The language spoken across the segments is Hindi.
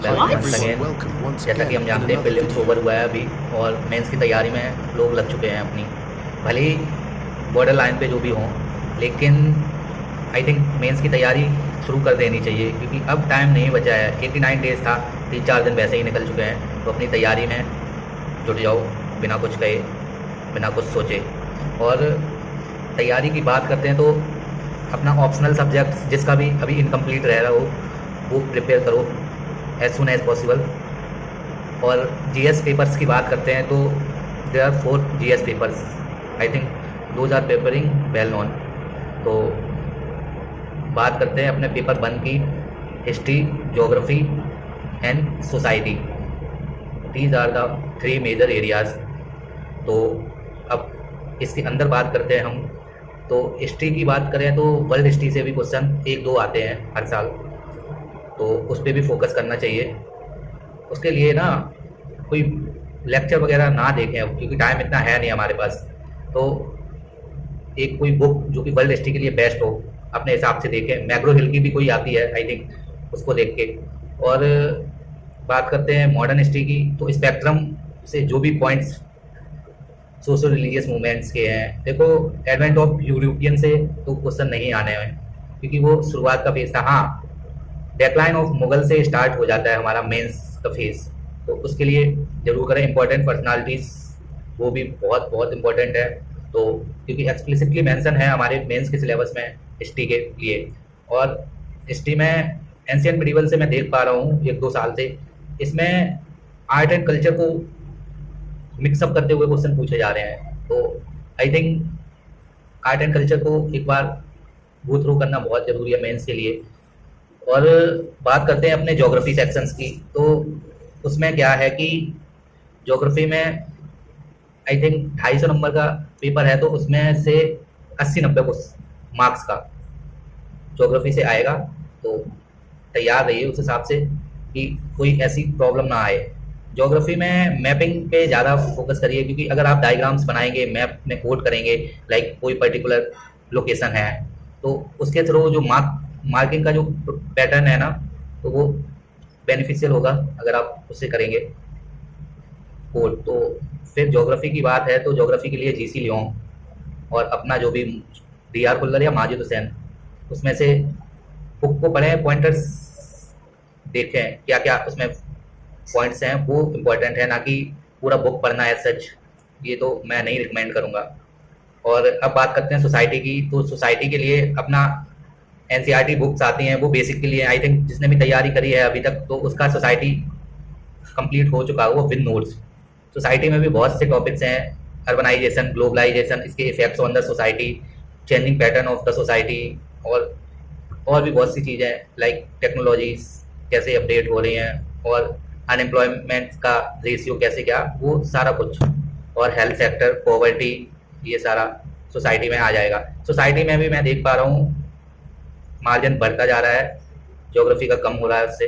Welcome once again. जैसा कि हम जानते हैं प्रीलिम्स ओवर हुआ है अभी और मेंस की तैयारी में लोग लग चुके हैं अपनी। भले ही बॉर्डर लाइन पे जो भी हों, लेकिन आई थिंक मेंस की तैयारी शुरू कर देनी चाहिए क्योंकि अब टाइम नहीं बचा है। 89 डेज़ था, 3-4 दिन वैसे ही निकल चुके हैं। तो अपनी तैयारी में जुट जाओ बिना कुछ कहे, बिना कुछ सोचे। और तैयारी की बात करते हैं तो अपना ऑप्शनल सब्जेक्ट जिसका भी अभी इनकम्प्लीट रह रहा हो वो प्रिपेयर करो एज सुन एज पॉसिबल। और जीएस पेपर्स की बात करते हैं तो there are 4 GS papers, I think those are papering well known. तो बात करते हैं अपने पेपर 1 की, history, geography and society. These are the 3 major areas. तो अब इसके अंदर बात करते हैं हम। तो हिस्ट्री की बात करें तो वर्ल्ड हिस्ट्री से भी क्वेश्चन 1-2 आते हैं हर साल, तो उस पर भी फोकस करना चाहिए। उसके लिए ना कोई लेक्चर वगैरह ना देखें अब, क्योंकि टाइम इतना है नहीं हमारे पास। तो एक कोई बुक जो कि वर्ल्ड हिस्ट्री के लिए बेस्ट हो अपने हिसाब से देखें। मैग्रो हिल की भी कोई आती है आई थिंक, उसको देख के। और बात करते हैं मॉडर्न हिस्ट्री की, तो स्पेक्ट्रम से जो भी पॉइंट्स सोशल रिलीजियस मूवमेंट्स के हैं, देखो एडवेंट ऑफ यूरोपियन से तो क्वेश्चन नहीं आने हैं क्योंकि वो शुरुआत का फेज था। हाँ, डेक्लाइन ऑफ मुगल से स्टार्ट हो जाता है हमारा मेंस का फेज, तो उसके लिए जरूर करें। इंपॉर्टेंट पर्सनालिटीज़ वो भी बहुत बहुत इंपॉर्टेंट है, तो क्योंकि एक्सप्लिसिटली मेंशन है हमारे मेंस के सिलेबस में हिस्ट्री के लिए। और हिस्ट्री में एंशियंट मिडिवल से मैं देख पा रहा हूँ 1-2 साल से, इसमें आर्ट एंड कल्चर को मिक्सअप करते हुए क्वेश्चन पूछे जा रहे हैं। तो I think art and culture को एक बार गो थ्रू करना बहुत ज़रूरी है मेंस के लिए। और बात करते हैं अपने ज्योग्राफी सेक्शंस की, तो उसमें क्या है कि ज्योग्राफी में आई थिंक 250 नंबर का पेपर है, तो उसमें से 80-90 मार्क्स का ज्योग्राफी से आएगा। तो तैयार रहिए उस हिसाब से कि कोई ऐसी प्रॉब्लम ना आए। ज्योग्राफी में मैपिंग पे ज़्यादा फोकस करिए, क्योंकि अगर आप डायग्राम्स बनाएंगे, मैप में कोड करेंगे, लाइक कोई पर्टिकुलर लोकेशन है, तो उसके थ्रू जो मार्किंग का जो पैटर्न है ना, तो वो बेनिफिशियल होगा अगर आप उससे करेंगे कोड। तो फिर ज्योग्राफी की बात है तो ज्योग्राफी के लिए जीसी लियोंग और अपना जो भी डीआर कुल्लर या माजिद हुसैन, उसमें से बुक को पढ़ें, पॉइंटर्स देखें क्या क्या उसमें पॉइंट्स हैं, वो इम्पोर्टेंट है, ना कि पूरा बुक पढ़ना है सच। ये तो मैं नहीं रिकमेंड करूँगा। और अब बात करते हैं सोसाइटी की, तो सोसाइटी के लिए अपना एनसीईआरटी बुक्स आती हैं, वो बेसिक के लिए आई थिंक जिसने भी तैयारी करी है अभी तक तो उसका सोसाइटी कंप्लीट हो चुका है वो विद नोट्स। सोसाइटी में भी बहुत से टॉपिक्स हैं, अर्बनाइजेशन, ग्लोबलाइजेशन, इसके effects on the society, changing pattern of the society, और भी बहुत सी चीज़ें लाइक टेक्नोलॉजीज कैसे अपडेट हो रही हैं, और अनएम्प्लॉयमेंट का रेशियो कैसे क्या, वो सारा कुछ, और हेल्थ सेक्टर, पॉवर्टी, ये सारा सोसाइटी में आ जाएगा। सोसाइटी में भी मैं देख पा रहा हूँ मार्जिन बढ़ता जा रहा है, ज्योग्राफी का कम हो रहा है उससे,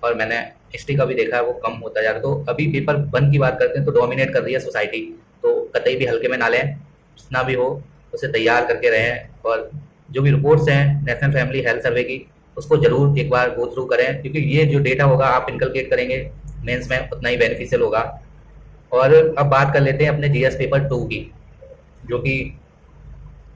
और मैंने हिस्ट्री का भी देखा है वो कम होता जा रहा है। तो अभी पेपर 1 की बात करते हैं तो डोमिनेट कर रही है सोसाइटी, तो कतई भी हल्के में ना लें, जितना भी हो उसे तैयार करके रहें। और जो भी रिपोर्ट्स हैं नेशनल फैमिली हेल्थ सर्वे की, उसको जरूर एक बार गो थ्रू करें, क्योंकि ये जो डेटा होगा आप इनकलकेट करेंगे मेंस में उतना ही बेनिफिशियल होगा। और अब बात कर लेते हैं अपने जीएस पेपर 2 की, जो कि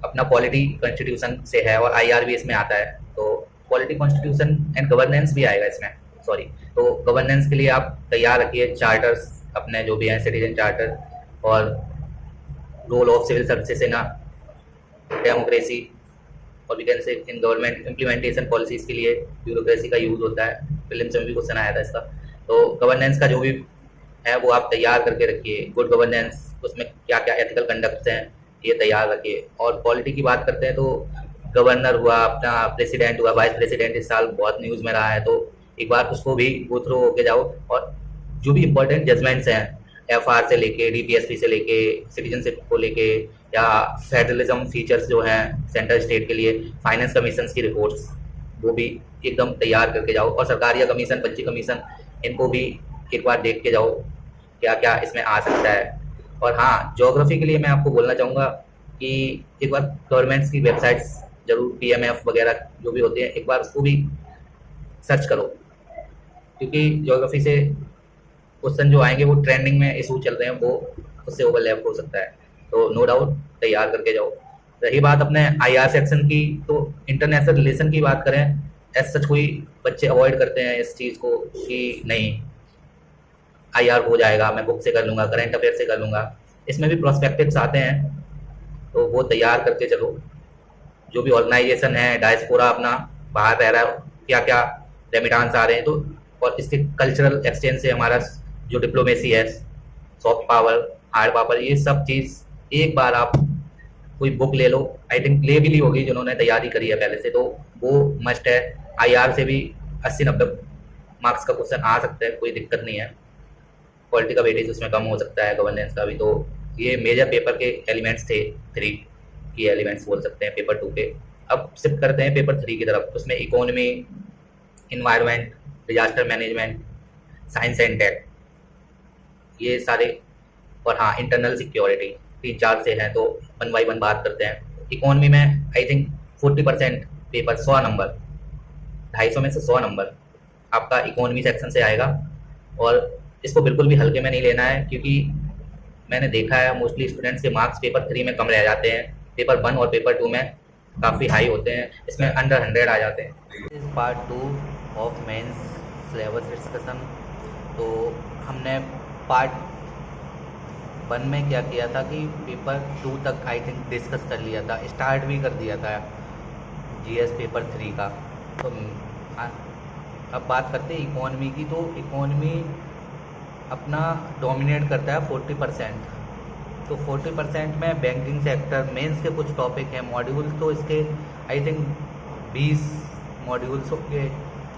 अपना पॉलिटी कॉन्स्टिट्यूशन से है और आईआर भी इसमें आता है। तो पॉलिटी कॉन्स्टिट्यूशन एंड गवर्नेंस भी आएगा इसमें, सॉरी। तो गवर्नेंस के लिए आप तैयार रखिए चार्टर्स अपने जो भी हैं, सिटीजन चार्टर, और role of civil services in democracy, और we can say in government implementation policies के लिए ब्यूरोक्रेसी का यूज़ होता है। प्रीलिम्स में भी क्वेश्चन आया था इसका। तो गवर्नेंस का जो भी है वो आप तैयार करके रखिए। गुड गवर्नेंस, उसमें क्या क्या एथिकल कंडक्ट्स हैं ये तैयार रखिए। और पॉलिटी की बात करते हैं तो गवर्नर हुआ, अपना प्रेसिडेंट हुआ, वाइस प्रेसिडेंट इस साल बहुत न्यूज़ में रहा है, तो एक बार उसको भी गो थ्रू होके जाओ। और जो भी इम्पोर्टेंट जजमेंट्स हैं एफआर से लेके डीपीएसपी से लेके सिटीजनशिप को लेके, या फेडरलिज्म फीचर्स जो हैं सेंट्रल स्टेट के लिए, फाइनेंस कमीशन की रिपोर्ट्स, वो भी एकदम तैयार करके जाओ। और सरकारिया कमीशन, पंची कमीशन, इनको भी एक बार देख के जाओ क्या क्या इसमें आ सकता है। और हाँ, ज्योग्राफी के लिए मैं आपको बोलना चाहूँगा कि एक बार गवर्नमेंट्स की वेबसाइट्स जरूर, पीएमएफ वगैरह जो भी होते हैं, एक बार उसको भी सर्च करो। क्योंकि ज्योग्राफी से क्वेश्चन जो आएंगे वो ट्रेंडिंग में इशू चल रहे हैं, वो उससे ओवरलैप हो सकता है। तो नो डाउट तैयार करके जाओ। रही बात अपने आईआर सेक्शन की, तो इंटरनेशनल रिलेशन की बात करें, एज सच कोई बच्चे अवॉइड करते हैं इस चीज़ को कि नहीं आईआर हो जाएगा, मैं बुक से कर लूँगा, करंट अफेयर से कर लूँगा। इसमें भी प्रोस्पेक्टिव्स आते हैं, तो वो तैयार करके चलो। जो भी ऑर्गेनाइजेशन है, डायस्पोरा अपना बाहर रह रहा है, क्या क्या रेमिटांस आ रहे हैं, तो और इसके कल्चरल एक्सचेंज से हमारा जो डिप्लोमेसी है, सॉफ्ट पावर, हार्ड पावर, ये सब चीज़ एक बार आप कोई बुक ले लो। आई थिंक ले भी ली होगी जिन्होंने तैयारी करी है पहले से, तो वो मस्ट है। आईआर से भी 80-90 मार्क्स का क्वेश्चन आ सकता है, कोई दिक्कत नहीं है। क्वालिटी का वेटेज उसमें कम हो सकता है, गवर्नेंस का भी। तो ये मेजर पेपर के एलिमेंट्स थे, 3 की एलिमेंट्स बोल सकते हैं पेपर 2 के। अब शिफ्ट करते हैं पेपर 3 की तरफ। उसमें economy, environment, disaster management, science and tech, ये सारे, और हाँ इंटरनल सिक्योरिटी, 3-4 से हैं। तो 1 बाई 1 बात करते हैं। इकोनॉमी में आई थिंक 40% पेपर 100 नंबर, 250 में से 100 नंबर आपका इकोनॉमी सेक्शन से आएगा। और इसको बिल्कुल भी हल्के में नहीं लेना है, क्योंकि मैंने देखा है मोस्टली स्टूडेंट्स के मार्क्स पेपर 3 में कम रह जाते हैं, पेपर 1 और पेपर 2 में काफ़ी हाई होते हैं, इसमें अंडर 100 आ जाते हैं। इस part 2 of mains syllabus discussion. तो हमने पार्ट 1 में क्या किया था कि पेपर 2 तक आई थिंक डिस्कस कर लिया था, स्टार्ट भी कर दिया था जीएस पेपर 3 का। तो अब बात करते हैं इकोनॉमी की। तो इकोनॉमी अपना डोमिनेट करता है 40%। तो 40% में बैंकिंग सेक्टर, मेंस के कुछ टॉपिक हैं, मॉड्यूल तो इसके आई थिंक 20 मॉड्यूल्स के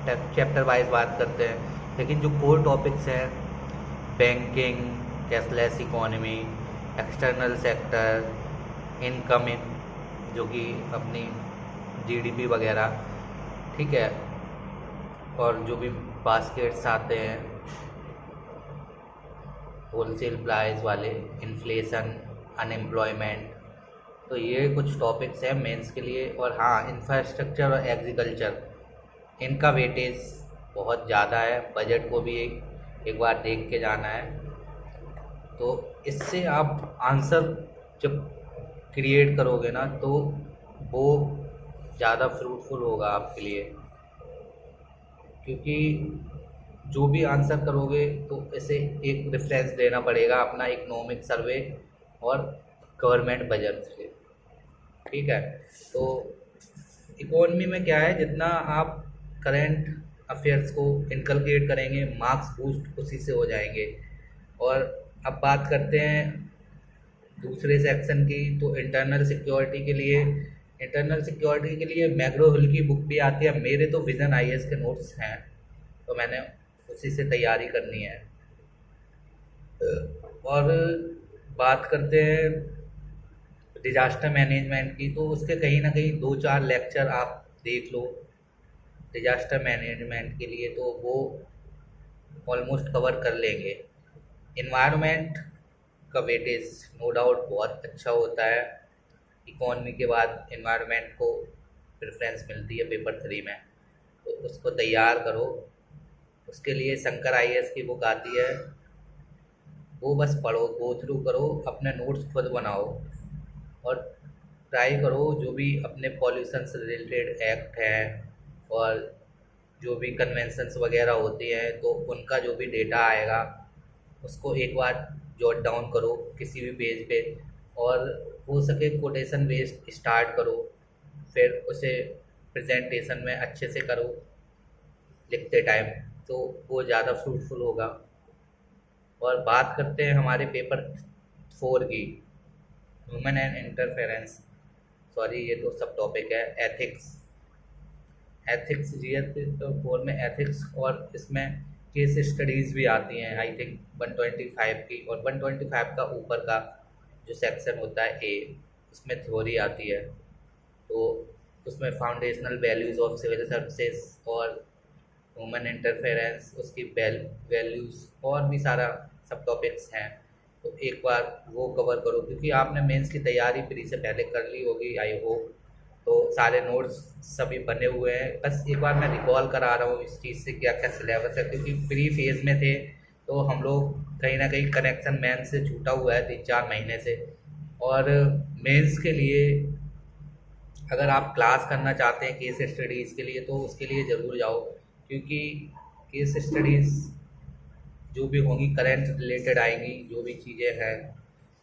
चैप्टर वाइज बात करते हैं। लेकिन जो कोर टॉपिक्स हैं, banking, cashless economy, external sector, incoming जो कि अपनी जीडीपी वगैरह, ठीक है, और जो भी बास्केट्स आते हैं होलसेल प्राइस वाले, इन्फ्लेशन, अनएम्प्लॉयमेंट, तो ये कुछ टॉपिक्स हैं मेंस के लिए। और हाँ इंफ्रास्ट्रक्चर और एग्रीकल्चर, इनका वेटेज बहुत ज़्यादा है, बजट को भी एक बार देख के जाना है। तो इससे आप आंसर जब क्रिएट करोगे ना, तो वो ज़्यादा फ्रूटफुल होगा आपके लिए, क्योंकि जो भी आंसर करोगे तो इसे एक रेफरेंस देना पड़ेगा अपना इकोनॉमिक सर्वे और गवर्नमेंट बजट से, ठीक है। तो इकोनॉमी में क्या है, जितना आप करंट अफेयर्स को इनकलकेट करेंगे, मार्क्स बूस्ट उसी से हो जाएंगे। और अब बात करते हैं दूसरे सेक्शन की। तो इंटरनल सिक्योरिटी के लिए मैग्रो हिल की बुक भी आती है। मेरे तो विजन आईएएस के नोट्स हैं, तो मैंने उसी से तैयारी करनी है। और बात करते हैं डिजास्टर मैनेजमेंट की, तो उसके कहीं ना कहीं 2-4 लेक्चर आप देख लो डिजास्टर मैनेजमेंट के लिए, तो वो ऑलमोस्ट कवर कर लेंगे। इन्वायरमेंट का वेटेज नो डाउट बहुत अच्छा होता है, इकोनॉमी के बाद इन्वायरमेंट को प्रेफरेंस मिलती है पेपर 3 में, तो उसको तैयार करो। उसके लिए शंकर आईएएस की बुक आती है, वो बस पढ़ो, गो थ्रू करो, अपने नोट्स खुद बनाओ और ट्राई करो जो भी अपने पॉल्यूशन से रिलेटेड एक्ट हैं और जो भी कन्वेंशंस वगैरह होती हैं, तो उनका जो भी डेटा आएगा उसको एक बार जॉट डाउन करो किसी भी पेज पे, और हो सके कोटेशन बेस्ड स्टार्ट करो, फिर उसे प्रेजेंटेशन में अच्छे से करो लिखते टाइम, तो वो ज़्यादा फ्रूटफुल होगा। और बात करते हैं हमारे पेपर 4 की, ह्यूमन एंड इंटरफेरेंस, सॉरी ये तो सब टॉपिक है। एथिक्स जीएस पेपर 4 में एथिक्स, और इसमें केस स्टडीज़ भी आती हैं आई थिंक 125 की, और 125 का ऊपर का जो सेक्शन होता है ए, उसमें थ्योरी आती है। तो उसमें foundational values of civil services और ह्यूमन इंटरफेरेंस, उसकी वैल्यूज़ और भी सारा सब टॉपिक्स हैं। तो एक बार वो कवर करो, क्योंकि आपने मेंस की तैयारी प्री से पहले कर ली होगी आई होप, तो सारे नोट्स सभी बने हुए हैं। बस एक बार मैं रिकॉल करा रहा हूँ इस चीज़ से क्या क्या सिलेबस है, क्योंकि प्री फेज में थे तो हम लोग कहीं ना कहीं कनेक्शन मेंस से छूटा हुआ है 3-4 महीने से। और मेंस के लिए अगर आप क्लास करना चाहते हैं केस स्टडीज़ के लिए तो उसके लिए ज़रूर जाओ, क्योंकि केस स्टडीज़ जो भी होंगी करंट रिलेटेड आएंगी, जो भी चीज़ें हैं,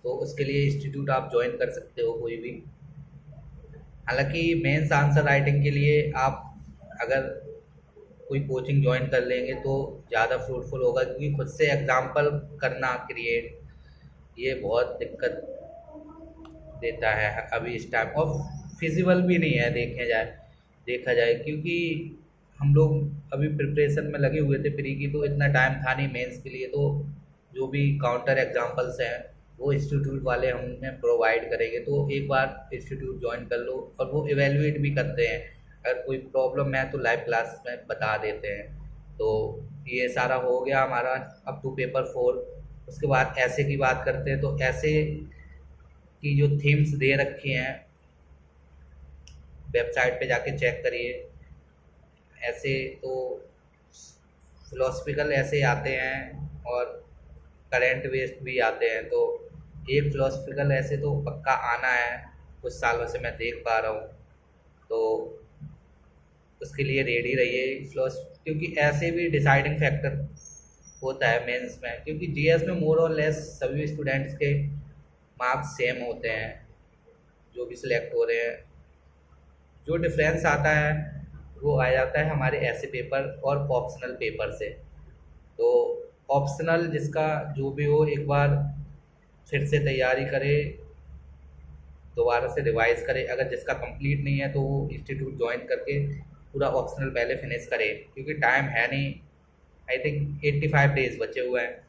तो उसके लिए इंस्टीट्यूट आप ज्वाइन कर सकते हो कोई भी। हालांकि मेंस आंसर राइटिंग के लिए आप अगर कोई कोचिंग ज्वाइन कर लेंगे तो ज़्यादा फ्रूटफुल होगा, क्योंकि खुद से एग्जाम्पल करना क्रिएट ये बहुत दिक्कत देता है अभी इस टाइम, और फिजिबल भी नहीं है देखा जाए, क्योंकि हम लोग अभी प्रिपरेशन में लगे हुए थे प्री की, तो इतना टाइम था नहीं मेंस के लिए। तो जो भी काउंटर एग्जाम्पल्स हैं वो इंस्टीट्यूट वाले हमें प्रोवाइड करेंगे, तो एक बार इंस्टीट्यूट ज्वाइन कर लो। और वो इवेलुएट भी करते हैं, अगर कोई प्रॉब्लम है तो लाइव क्लास में बता देते हैं। तो ये सारा हो गया हमारा अप टू पेपर 4। उसके बाद ऐसे की बात करते हैं, तो ऐसे की जो थीम्स दे रखी हैं वेबसाइट पे जाके चेक करिए। ऐसे तो फिलोसफिकल ऐसे आते हैं और करेंट बेस्ड भी आते हैं, तो एक फिलोसफिकल ऐसे तो पक्का आना है, कुछ सालों से मैं देख पा रहा हूँ। तो उसके लिए रेडी रहिए क्योंकि ऐसे भी डिसाइडिंग फैक्टर होता है मेंस में, क्योंकि जीएस में मोर और लेस सभी स्टूडेंट्स के मार्क्स सेम होते हैं जो भी सिलेक्ट हो रहे हैं। जो डिफरेंस आता है वो आ जाता है हमारे ऐसे पेपर और ऑप्शनल पेपर से। तो ऑप्शनल जिसका जो भी हो एक बार फिर से तैयारी करे, दोबारा से रिवाइज करे। अगर जिसका कंप्लीट नहीं है तो वो इंस्टीट्यूट ज्वाइन करके पूरा ऑप्शनल पहले फिनिश करे, क्योंकि टाइम है नहीं। आई थिंक 85 डेज बचे हुए हैं,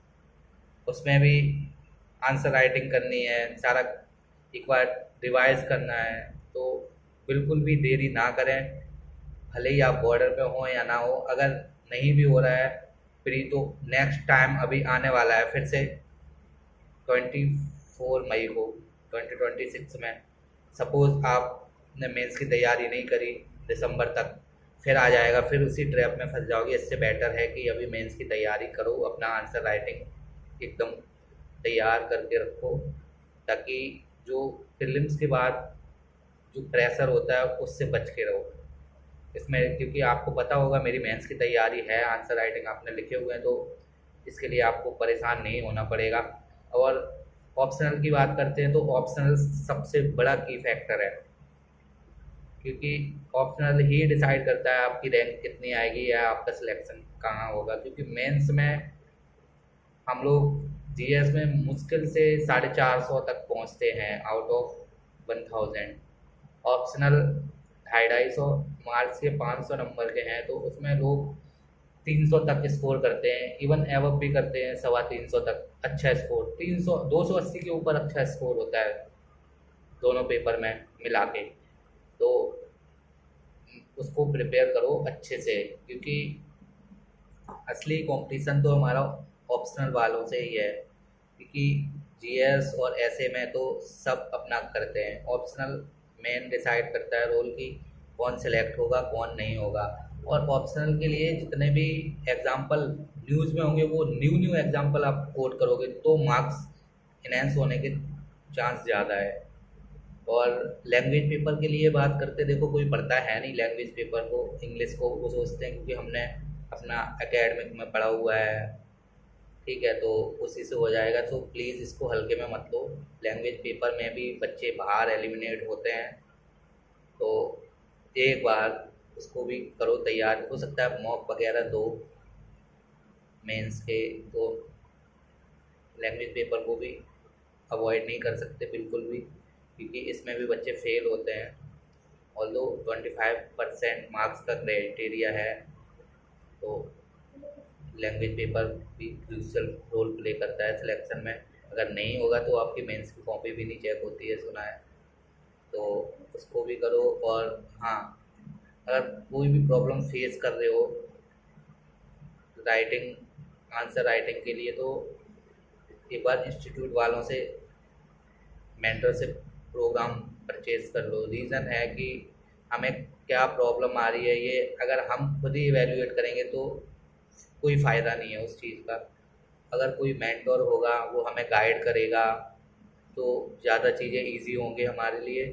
उसमें भी आंसर राइटिंग करनी है, सारा एक बार रिवाइज करना है। तो बिल्कुल भी देरी ना करें, भले ही आप बॉर्डर पे हो या ना हो। अगर नहीं भी हो रहा है प्री, तो नेक्स्ट टाइम अभी आने वाला है फिर से 24 मई को 2026 में। सपोज़ आपने मेंस की तैयारी नहीं करी दिसंबर तक, फिर आ जाएगा, फिर उसी ट्रैप में फंस जाओगे। इससे बेटर है कि अभी मेंस की तैयारी करो, अपना आंसर राइटिंग एकदम तैयार करके रखो, ताकि जो प्रीलिम्स के बाद जो प्रेशर होता है उससे बच के रहो इसमें। क्योंकि आपको पता होगा मेरी मेंस की तैयारी है, आंसर राइटिंग आपने लिखे हुए हैं, तो इसके लिए आपको परेशान नहीं होना पड़ेगा। और ऑप्शनल की बात करते हैं तो ऑप्शनल सबसे बड़ा की फैक्टर है, क्योंकि ऑप्शनल ही डिसाइड करता है आपकी रैंक कितनी आएगी या आपका सिलेक्शन कहाँ होगा। क्योंकि मेंस में हम लोग जीएस में मुश्किल से 450 तक पहुँचते हैं आउट ऑफ 1000। ऑप्शनल 250 मार्क्स के 500 नंबर के हैं, तो उसमें लोग 300 तक स्कोर करते हैं, इवन एवब भी करते हैं 350 तक। अच्छा स्कोर 300 280 के ऊपर अच्छा स्कोर होता है दोनों पेपर में मिला के। तो उसको प्रिपेयर करो अच्छे से, क्योंकि असली कंपटीशन तो हमारा ऑप्शनल वालों से ही है। क्योंकि जीएस और ऐसे में तो सब अपना करते हैं, ऑप्शनल मेन डिसाइड करता है रोल की कौन सिलेक्ट होगा कौन नहीं होगा। और ऑप्शनल के लिए जितने भी एग्जाम्पल न्यूज़ में होंगे वो न्यू एग्जाम्पल आप कोट करोगे तो मार्क्स इनहेंस होने के चांस ज़्यादा है। और लैंग्वेज पेपर के लिए बात करते, देखो कोई पढ़ता है नहीं लैंग्वेज पेपर को, इंग्लिश को। वो सोचते हैं क्योंकि हमने अपना एकेडमिक में पढ़ा हुआ है, ठीक है, तो उसी से हो जाएगा। तो प्लीज़ इसको हल्के में मत लो। लैंग्वेज पेपर में भी बच्चे बाहर एलिमिनेट होते हैं, तो एक बार उसको भी करो तैयार। हो सकता है मॉक वगैरह दो मेंस के, तो लैंग्वेज पेपर को भी अवॉइड नहीं कर सकते बिल्कुल भी, क्योंकि इसमें भी बच्चे फेल होते हैं। ऑल्दो 25% मार्क्स का क्राइटेरिया है, तो लैंग्वेज पेपर भी क्रूशियल रोल प्ले करता है सिलेक्शन में। अगर नहीं होगा तो आपकी मेंस की कॉपी भी नहीं चेक होती है, सुना है, तो उसको भी करो। और हाँ, अगर कोई भी प्रॉब्लम फेस कर रहे हो राइटिंग आंसर राइटिंग के लिए, तो एक बार इंस्टीट्यूट वालों से मेंटरशिप प्रोग्राम परचेज कर लो। रीज़न है कि हमें क्या प्रॉब्लम आ रही है, ये अगर हम खुद ही इवैल्यूएट करेंगे तो कोई फ़ायदा नहीं है उस चीज़ का। अगर कोई मेंटर होगा, वो हमें गाइड करेगा, तो ज़्यादा चीज़ें ईज़ी होंगी हमारे लिए।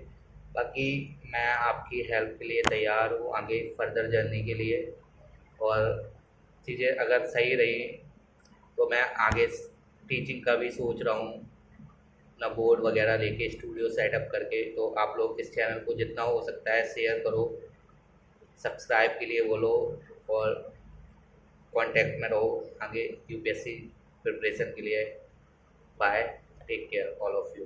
बाकी मैं आपकी हेल्प के लिए तैयार हूँ आगे फर्दर जर्नी के लिए, और चीज़ें अगर सही रही तो मैं आगे टीचिंग का भी सोच रहा हूँ, अपना बोर्ड वगैरह लेके स्टूडियो सेटअप करके। तो आप लोग इस चैनल को जितना हो सकता है शेयर करो, सब्सक्राइब के लिए बोलो, और कांटेक्ट में रहो आगे यूपीएससी प्रिपरेशन के लिए। Bye, take care all of you.